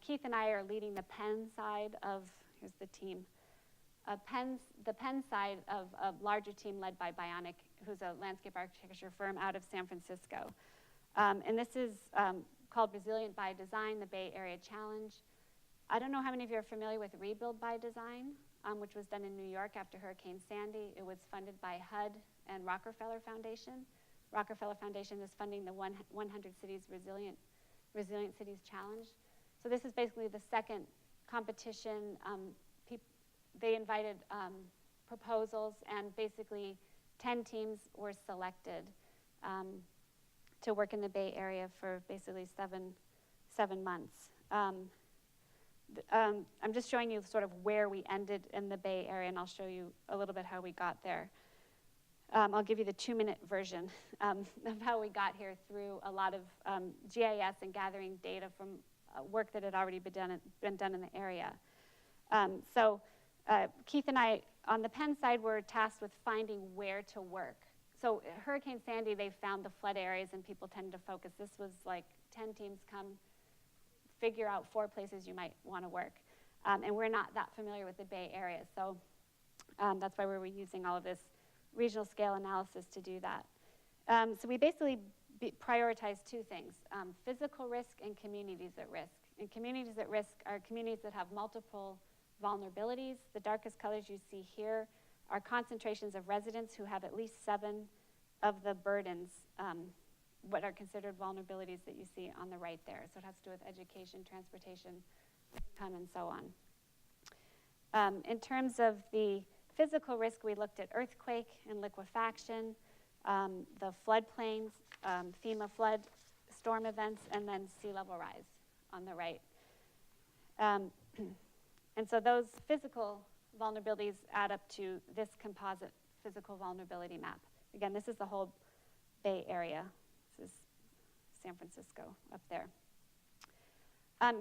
Speaker 4: Keith and I are leading the Penn side of, here's the team, the Penn side of a larger team led by Bionic, who's a landscape architecture firm out of San Francisco. And this is called Resilient by Design, the Bay Area Challenge. I don't know how many of you are familiar with Rebuild by Design, which was done in New York after Hurricane Sandy. It was funded by HUD and Rockefeller Foundation. Rockefeller Foundation is funding the 100 Cities Resilient Cities Challenge. So this is basically the second competition. They invited proposals, and basically 10 teams were selected to work in the Bay Area for basically seven months. I'm just showing you sort of where we ended in the Bay Area, and I'll show you a little bit how we got there. I'll give you the 2-minute version of how we got here through a lot of GIS and gathering data from work that had already been done in the area. Keith and I, on the Penn side, were tasked with finding where to work. So Hurricane Sandy, they found the flood areas and people tended to focus. This was like 10 teams come, figure out 4 places you might want to work. And we're not that familiar with the Bay Area, so that's why we were using all of this regional scale analysis to do that. So we basically prioritize 2 things, physical risk and communities at risk. And communities at risk are communities that have multiple vulnerabilities. The darkest colors you see here are concentrations of residents who have at least 7 of the burdens, what are considered vulnerabilities that you see on the right there. So it has to do with education, transportation, income, and so on. In terms of the physical risk, we looked at earthquake and liquefaction, the floodplains, FEMA flood, storm events, and then sea level rise on the right. And so those physical vulnerabilities add up to this composite physical vulnerability map. Again, this is the whole Bay Area. This is San Francisco up there.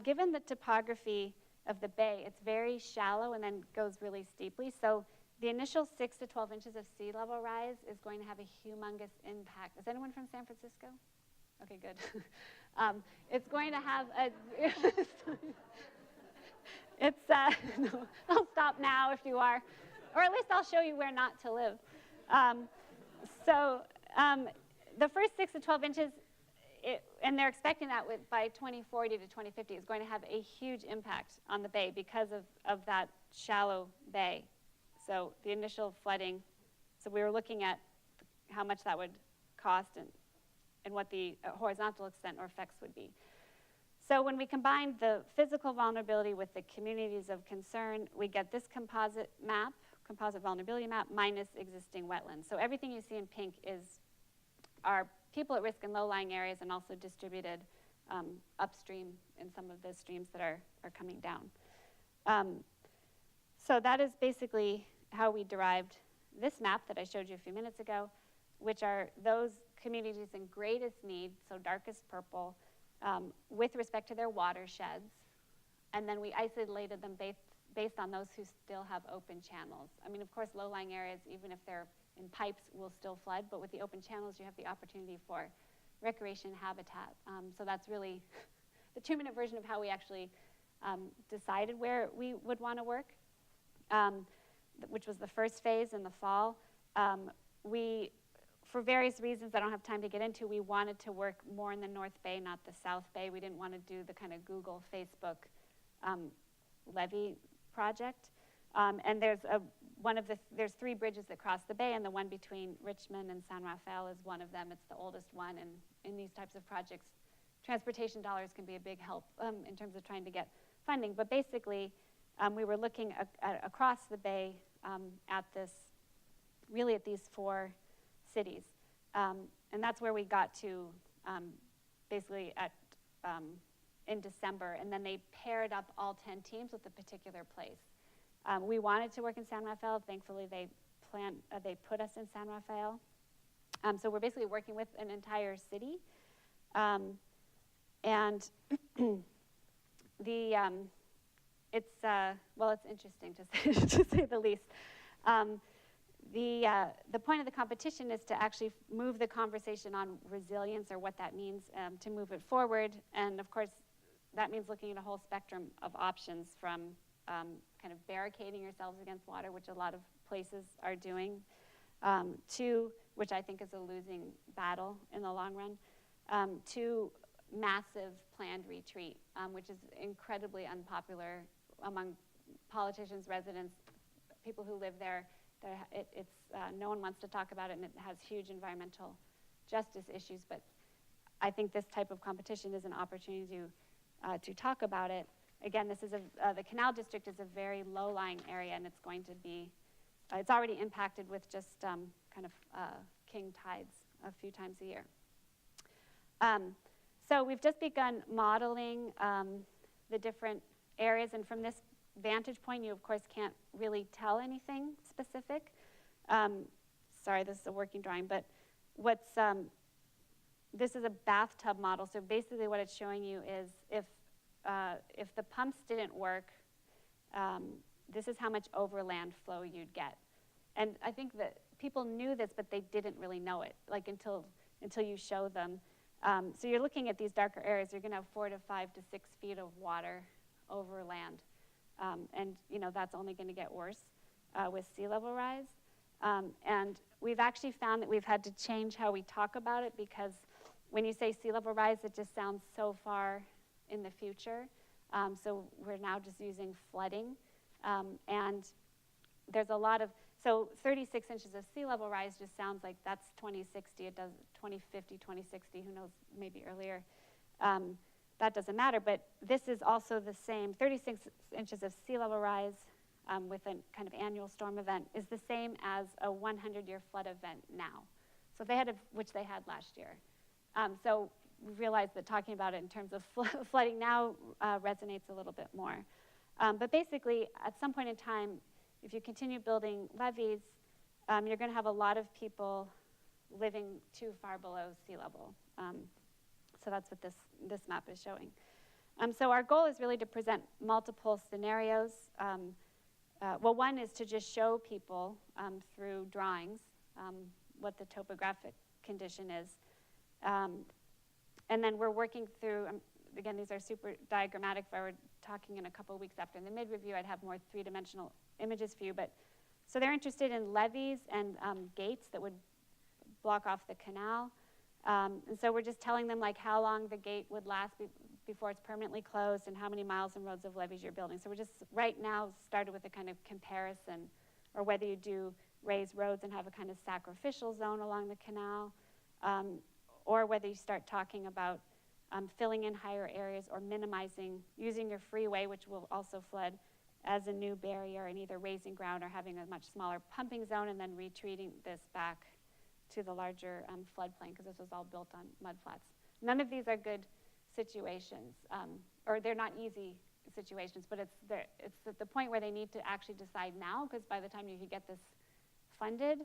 Speaker 4: Given the topography of the bay, it's very shallow and then goes really steeply. So the initial 6 to 12 inches of sea level rise is going to have a humongous impact. Is anyone from San Francisco? Okay, good. It's going to have a, no, I'll stop now if you are, or at least I'll show you where not to live. The first 6 to 12 inches, and they're expecting that by 2040 to 2050 is going to have a huge impact on the bay because of that shallow bay. So the initial flooding, so we were looking at how much that would cost and what the horizontal extent or effects would be. So when we combine the physical vulnerability with the communities of concern, we get this composite map, composite vulnerability map, minus existing wetlands. So everything you see in pink are people at risk in low-lying areas and also distributed upstream in some of the streams that are coming down. So that is basically how we derived this map that I showed you a few minutes ago, which are those communities in greatest need, so darkest purple, with respect to their watersheds. And then we isolated them based on those who still have open channels. I mean, of course, low-lying areas, even if they're in pipes, will still flood, but with the open channels, you have the opportunity for recreation habitat. So that's really the 2-minute version of how we actually decided where we would want to work, which was the first phase in the fall. For various reasons I don't have time to get into, we wanted to work more in the North Bay, not the South Bay. We didn't want to do the kind of Google, Facebook levee project. And there's 3 bridges that cross the bay, and the one between Richmond and San Rafael is one of them. It's the oldest one, and in these types of projects, transportation dollars can be a big help in terms of trying to get funding. But basically, we were looking across the bay at these 4 cities. And that's where we got to basically in December, and then they paired up all 10 teams with a particular place. We wanted to work in San Rafael. Thankfully, they put us in San Rafael. So we're basically working with an entire city. And it's interesting to say the least. The point of the competition is to actually move the conversation on resilience, or what that means, to move it forward. And of course, that means looking at a whole spectrum of options from kind of barricading yourselves against water, which a lot of places are doing, to, which I think is a losing battle in the long run, to massive planned retreat, which is incredibly unpopular among politicians, residents, people who live there. No one wants to talk about it, and it has huge environmental justice issues, but I think this type of competition is an opportunity to talk about it. Again, this is the Canal District is a very low-lying area, and it's going to be, it's already impacted with just kind of king tides a few times a year. So we've just begun modeling the different areas, and from this vantage point, you of course can't really tell anything specific. Sorry, this is a working drawing, but what's this is a bathtub model. So basically, what it's showing you is if the pumps didn't work, this is how much overland flow you'd get. And I think that people knew this, but they didn't really know it, like until you show them. So you're looking at these darker areas. You're going to have 4 to 5 to 6 feet of water over land. And that's only going to get worse with sea level rise. And we've actually found that we've had to change how we talk about it, because when you say sea level rise, it just sounds so far in the future. So we're now just using flooding. And there's a lot of, so 36 inches of sea level rise just sounds like that's 2060. It does 2050, 2060, who knows, maybe earlier. That doesn't matter, but this is also the same. 36 inches of sea level rise with a kind of annual storm event is the same as a 100-year flood event now. So they had, which they had last year. So we realized that talking about it in terms of flooding now resonates a little bit more. But basically, at some point in time, if you continue building levees, you're going to have a lot of people living too far below sea level. So that's what this map is showing. So our goal is really to present multiple scenarios. Well, one is to just show people through drawings what the topographic condition is. And then we're working through, again, these are super diagrammatic. If I were talking in a couple of weeks after the mid-review, I'd have more three-dimensional images for you. But so they're interested in levees and gates that would block off the canal. And so we're just telling them like how long the gate would last before it's permanently closed and how many miles and roads of levees you're building. So we're just right now started with a kind of comparison, or whether you do raise roads and have a kind of sacrificial zone along the canal, or whether you start talking about filling in higher areas or minimizing, using your freeway, which will also flood, as a new barrier, and either raising ground or having a much smaller pumping zone and then retreating this back to the larger floodplain, because this was all built on mud flats. None of these are good situations, or they're not easy situations, but it's at the point where they need to actually decide now, because by the time you can get this funded,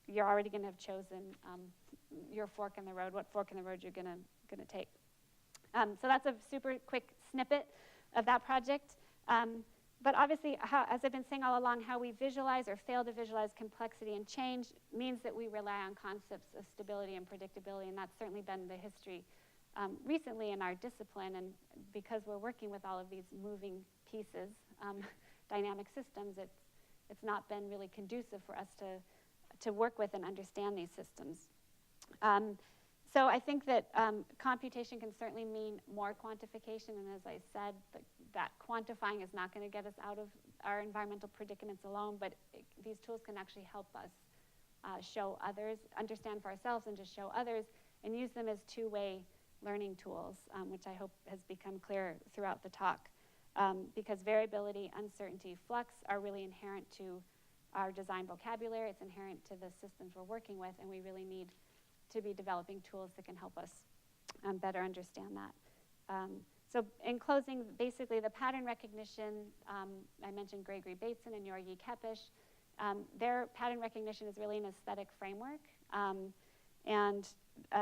Speaker 4: you're already going to have chosen your fork in the road, what fork in the road you're going to take. So that's a super quick snippet of that project. But obviously, as I've been saying all along, how we visualize or fail to visualize complexity and change means that we rely on concepts of stability and predictability, and that's certainly been the history recently in our discipline. And because we're working with all of these moving pieces, dynamic systems, it's not been really conducive for us to work with and understand these systems. So I think that computation can certainly mean more quantification, and as I said, that quantifying is not going to get us out of our environmental predicaments alone, but these tools can actually help us show others, understand for ourselves, and just show others, and use them as two-way learning tools, which I hope has become clear throughout the talk, because variability, uncertainty, flux are really inherent to our design vocabulary. It's inherent to the systems we're working with, and we really need to be developing tools that can help us better understand that. So in closing, basically the pattern recognition, I mentioned Gregory Bateson and Yorgi Kepish. Their pattern recognition is really an aesthetic framework. And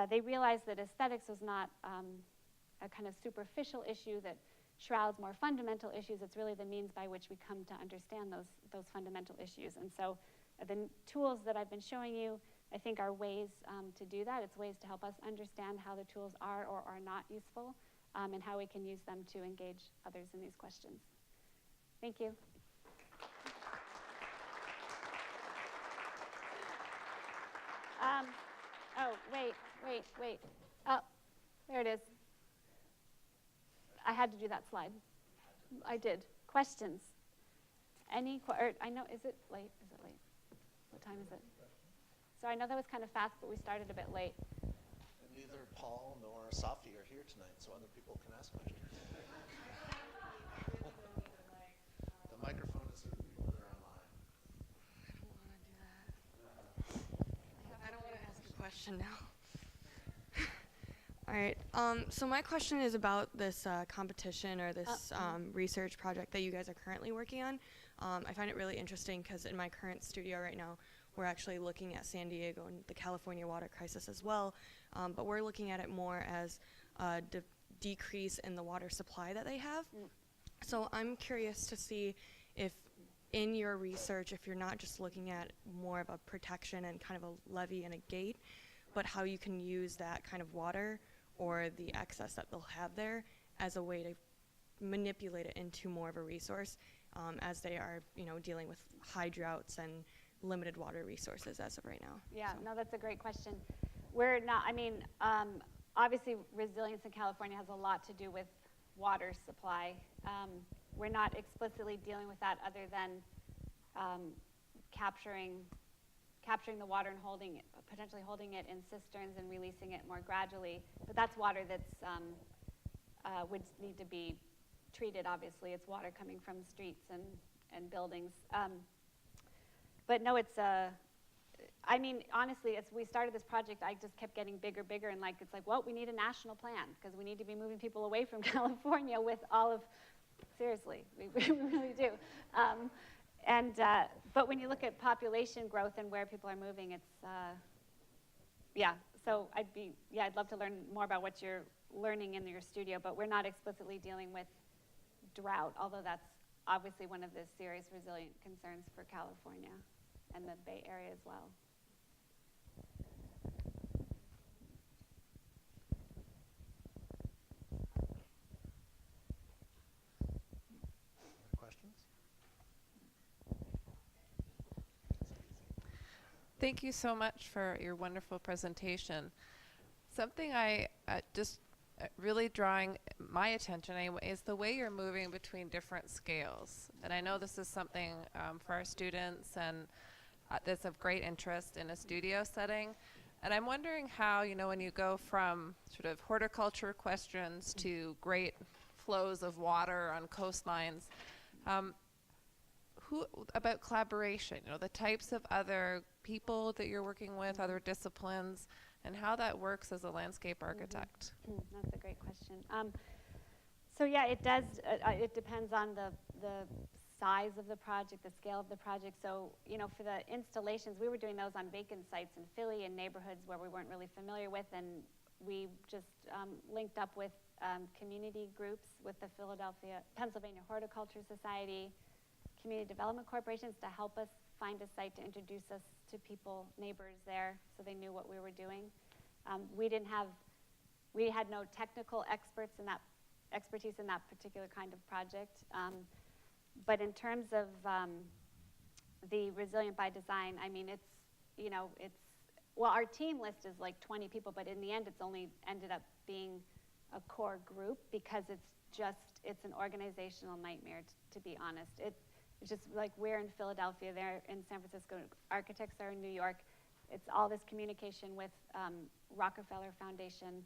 Speaker 4: they realized that aesthetics was not a kind of superficial issue that shrouds more fundamental issues. It's really the means by which we come to understand those fundamental issues. And so the tools that I've been showing you, I think, are ways to do that. It's ways to help us understand how the tools are or are not useful, and how we can use them to engage others in these questions. Thank you. Oh, wait. Oh, there it is. I had to do that slide. I did. Questions? I know, is it late? Is it late? What time is it? So I know that was kind of fast, but we started a bit late.
Speaker 1: And neither Paul nor Safi are here tonight, so other people can ask questions. The microphone is for the people that are online.
Speaker 5: I don't want to ask a question now. All right. So my question is about this competition or this research project that you guys are currently working on. I find it really interesting because in my current studio right now, we're actually looking at San Diego and the California water crisis as well. But we're looking at it more as a decrease in the water supply that they have. So I'm curious to see if in your research, if you're not just looking at more of a protection and kind of a levee and a gate, but how you can use that kind of water or the excess that they'll have there as a way to manipulate it into more of a resource as they are, dealing with high droughts and limited water resources as of right now.
Speaker 4: Yeah, no, that's a great question. We're not, obviously resilience in California has a lot to do with water supply. We're not explicitly dealing with that other than capturing the water and potentially holding it in cisterns and releasing it more gradually. But that's water that's would need to be treated, obviously. It's water coming from streets and buildings. But no, honestly, as we started this project, I just kept getting bigger, and well, we need a national plan because we need to be moving people away from California with all of, seriously, we really do. But when you look at population growth and where people are moving, it's, so I'd love to learn more about what you're learning in your studio, but we're not explicitly dealing with drought, although that's obviously one of the serious resilient concerns for California and the Bay Area as well.
Speaker 1: Questions?
Speaker 3: Thank you so much for your wonderful presentation. Something I just really drawing my attention anyway is the way you're moving between different scales. And I know this is something for our students and that's of great interest in a studio setting. And I'm wondering how, when you go from sort of horticulture questions to great flows of water on coastlines, about collaboration, the types of other people that you're working with, other disciplines, and how that works as a landscape architect.
Speaker 4: That's a great question. So yeah, it does, it depends on the size of the project, the scale of the project. So, for the installations, we were doing those on vacant sites in Philly in neighborhoods where we weren't really familiar with, and we just linked up with community groups, with the Pennsylvania Horticulture Society, community development corporations to help us find a site to introduce us to people, neighbors there, so they knew what we were doing. We had no technical expertise in that particular kind of project. But in terms of the Resilient by Design, our team list is like 20 people, but in the end, it's only ended up being a core group because it's an organizational nightmare, to be honest. It's just like we're in Philadelphia, they're in San Francisco, architects are in New York. It's all this communication with Rockefeller Foundation.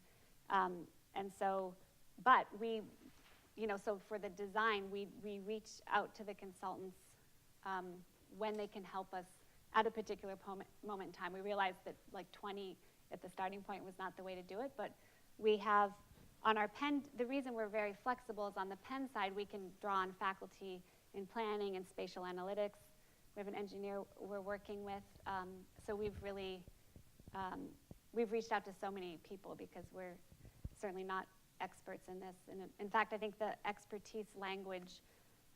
Speaker 4: But we, so for the design, we reach out to the consultants when they can help us at a particular moment in time. We realized that like 20 at the starting point was not the way to do it, but we have on our Penn, the reason we're very flexible is on the Penn side, we can draw on faculty in planning and spatial analytics. We have an engineer we're working with. So we've really, we've reached out to so many people because we're certainly not experts in this. And in fact, I think the expertise language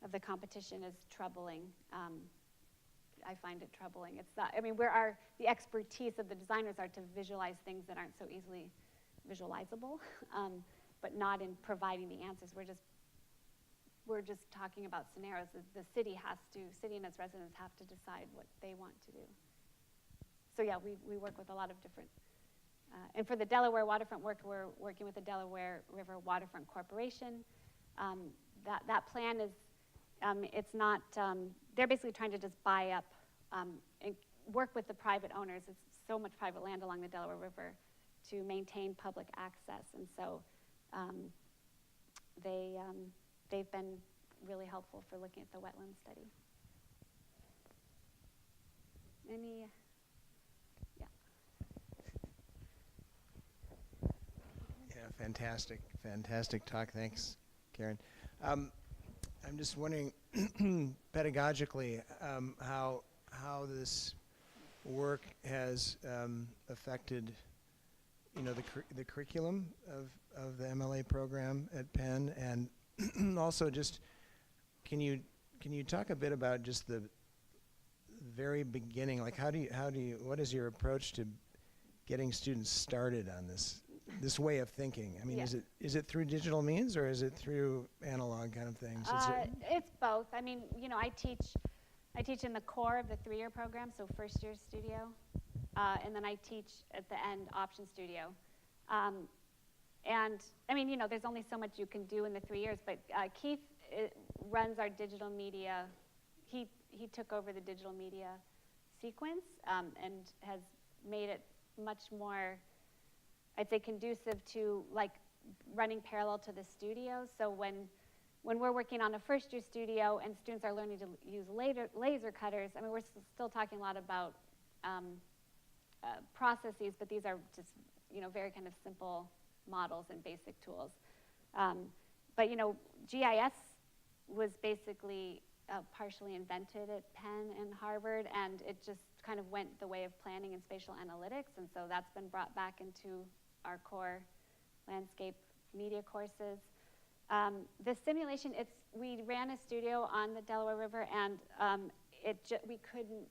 Speaker 4: of the competition is troubling. I find it troubling. It's not, the expertise of the designers are to visualize things that aren't so easily visualizable. but not in providing the answers. We're just talking about scenarios. The city and its residents have to decide what they want to do. So yeah, we work with a lot of different, and for the Delaware waterfront work, we're working with the Delaware River Waterfront Corporation. That plan is, it's not, they're basically trying to just buy up and work with the private owners. It's so much private land along the Delaware River to maintain public access. And so they've been really helpful for looking at the wetland study. Any, yeah.
Speaker 6: Yeah, fantastic talk. Thanks, Karen. I'm just wondering, pedagogically, how this work has affected, the curriculum of the MLA program at Penn, and also just can you talk a bit about just the very beginning, like what is your approach to getting students started on this way of thinking? I mean,
Speaker 4: Yeah.
Speaker 6: is it through digital means or is it through analog kind of things?
Speaker 4: It's both. I mean, I teach in the core of the 3-year program, so first year studio, and then I teach at the end option studio. And I mean, there's only so much you can do in the 3 years, but Keith runs our digital media. He took over the digital media sequence and has made it much more, I'd say, conducive to like running parallel to the studio. So when we're working on a first year studio and students are learning to use laser cutters, I mean, we're still talking a lot about processes, but these are just, very kind of simple models and basic tools. But, GIS was basically partially invented at Penn and Harvard, and it just kind of went the way of planning and spatial analytics, and so that's been brought back into our core landscape media courses. The simulation, we ran a studio on the Delaware River, and we couldn't,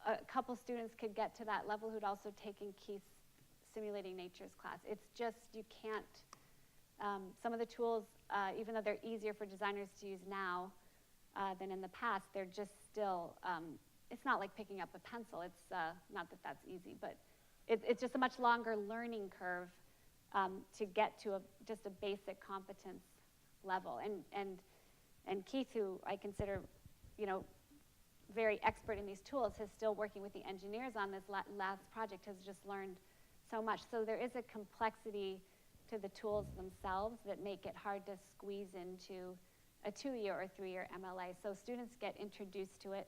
Speaker 4: a couple students could get to that level who'd also taken Keith's Simulating Nature's class. It's just, you can't, some of the tools, even though they're easier for designers to use now than in the past, they're just still, it's not like picking up a pencil. It's not that that's easy, but it's just a much longer learning curve to get to just a basic competence level. And Keith, who I consider, very expert in these tools, is still working with the engineers on this last project, has just learned so much. So there is a complexity to the tools themselves that make it hard to squeeze into a 2-year or 3-year MLA. So students get introduced to it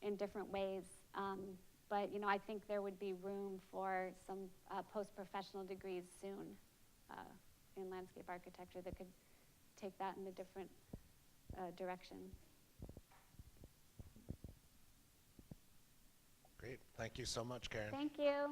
Speaker 4: in different ways. But I think there would be room for some post-professional degrees soon in landscape architecture that could take that in a different direction.
Speaker 1: Great. Thank you so much, Karen.
Speaker 4: Thank you.